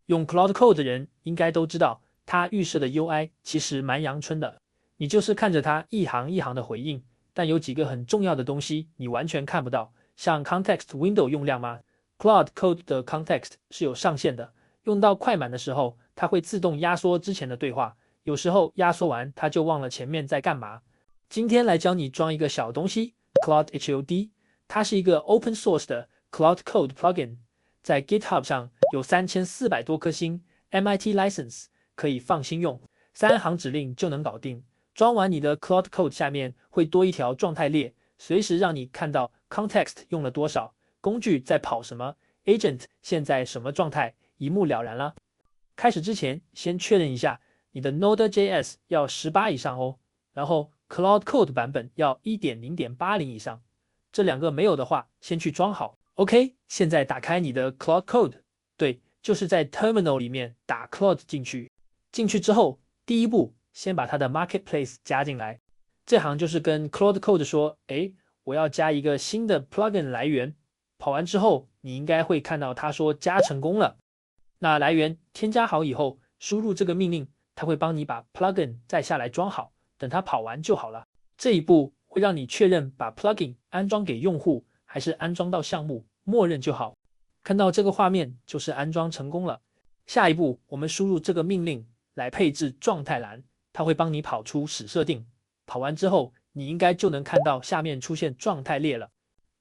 用 Claude Code 的人應該都知道，它預設的 UI 其實蠻陽春的，你就是看着它一行一行的回應，但有幾個很重要的東西你完全看不到，像 Context Window 用量嗎？ Claude Code 的 Context 是有上限的，用到快滿的時候，它會自動壓縮之前的對話，有時候壓縮完它就忘了前面在幹嘛。今天來教你裝一個小東西 Claude HOD， 它是一個 Open Source 的 Claude Code Plugin， 在 GitHub 上有3400多顆星 MIT License， 可以放心用，3行指令就能搞定。裝完你的 Claude Code 下面會多一條狀態列，隨時讓你看到 Context 用了多少，工具在跑什麼 ，Agent 現在什麼狀態，一目了然了。開始之前，先確認一下你的 Node.js 要18以上哦，然後 Claude Code 版本要 1.0.80 以上，這兩個沒有的話，先去裝好。OK， 現在打開你的 Claude Code， 對，就是在 Terminal 裡面打 Claude 進去。進去之後，第一步先把它的 Marketplace 加進來。這行就是跟 Claude Code 說，我要加一個新的 Plugin 來源。跑完之後，你應該會看到它說加成功了。那來源添加好以後，輸入這個命令，它會幫你把 Plugin 再下來裝好，等它跑完就好了。這一步會讓你確認把 Plugin 安裝給用戶，還是安裝到項目，默認就好。看到這個畫面就是安裝成功了。下一步，我們輸入這個命令來配置狀態欄，它會幫你跑出始設定。跑完之後，你應該就能看到下面出現狀態列了。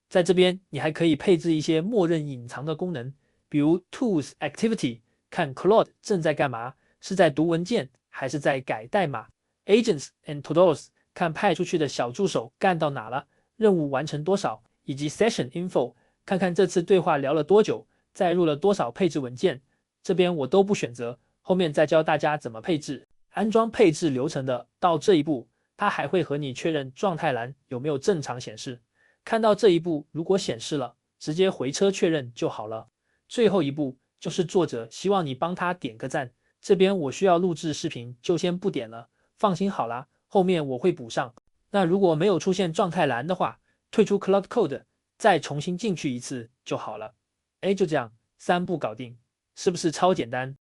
在這邊，你還可以配置一些默認隱藏的功能，比如 Tools Activity， 看 Claude 正在幹嘛，是在讀文件還是在改代碼 ？Agents and Todos， 看派出去的小助手幹到哪了，任務完成多少，以及 Session Info， 看看這次對話聊了多久，載入了多少配置文件。這邊我都不選擇，後面再教大家怎麼配置。安裝配置流程的到這一步，它還會和你確認狀態欄有沒有正常顯示。看到這一步，如果顯示了，直接回車確認就好了。最後一步就是作者希望你幫他點個讚，這邊我需要錄製視頻，就先不點了，放心好啦，後面我會補上。那如果沒有出現狀態欄的話，退出 Claude Code， 再重新進去一次就好了。就這樣，3步搞定，是不是超簡單？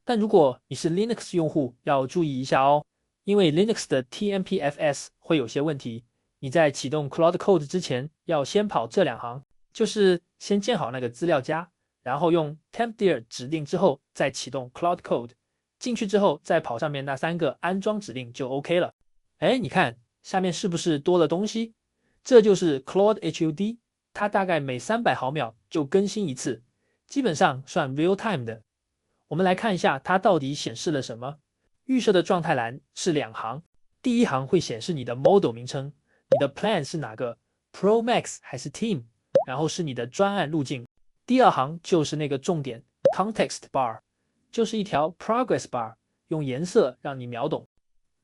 但如果你是 Linux 用戶，要注意一下哦，因為 Linux 的 TMPFS 會有些問題。你在啟動 Claude Code 之前，要先跑這2行，就是先建好那個資料夾，然後用 tempdir 指令之後再啟動 Claude Code， 進去之後再跑上面那3個安裝指令就 OK 了。你看下面是不是多了東西？這就是 Claude HOD， 它大概每300毫秒就更新一次，基本上算 real time 的。我們來看一下它到底顯示了什麼。預設的狀態欄是2行，第一行會顯示你的 model 名稱，你的 plan 是哪個 Pro Max 還是 Team， 然後是你的專案路徑。第2行就是那個重點 Context Bar， 就是一條 Progress Bar， 用顏色讓你秒懂。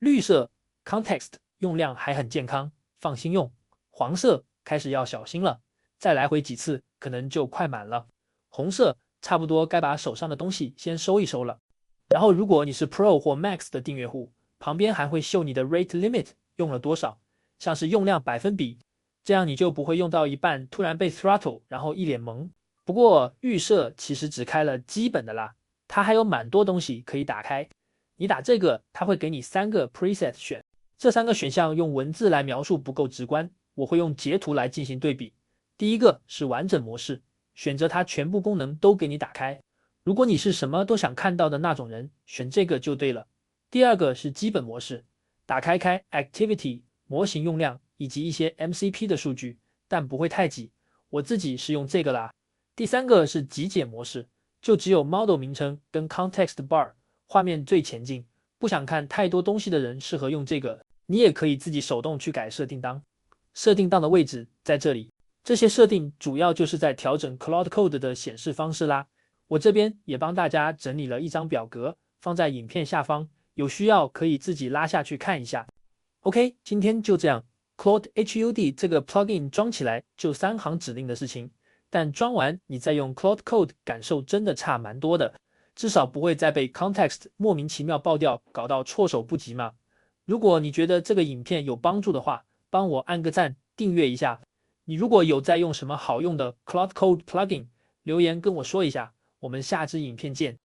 綠色 Context 用量還很健康，放心用。黃色開始要小心了，再來回幾次可能就快滿了。紅色差不多該把手上的東西先收一收了。然後如果你是 Pro 或 Max 的訂閱戶，旁邊還會秀你的 Rate Limit 用了多少，像是用量百分比，這樣你就不會用到一半突然被 throttle， 然後一臉懵。不過預設其實只開了基本的啦，它還有蠻多東西可以打開。你打這個，它會給你3個 preset 選，這3個選項用文字來描述不夠直觀，我會用截圖來進行對比。第一個是完整模式，選擇它全部功能都給你打開。如果你是什麼都想看到的那種人，選這個就對了。第二個是基本模式，打開 Activity、模型用量以及一些 MCP 的數據，但不會太擠，我自己是用這個啦。第3個是極簡模式，就只有 model 名稱跟 context bar， 畫面最前進，不想看太多東西的人適合用這個。你也可以自己手動去改設定檔，設定檔的位置在這裡。這些設定主要就是在調整 Claude Code 的顯示方式啦。我這邊也幫大家整理了一張表格，放在影片下方，有需要可以自己拉下去看一下。OK， 今天就這樣。Claude HOD 這個 plugin 裝起來就3行指令的事情，但裝完你再用 Claude Code 感受真的差蠻多的，至少不會再被 context 莫名其妙爆掉，搞到措手不及嘛。如果你覺得這個影片有幫助的話，幫我按個讚，訂閱一下。你如果有在用什麼好用的 Claude Code plugin， 留言跟我說一下。我們下支影片見。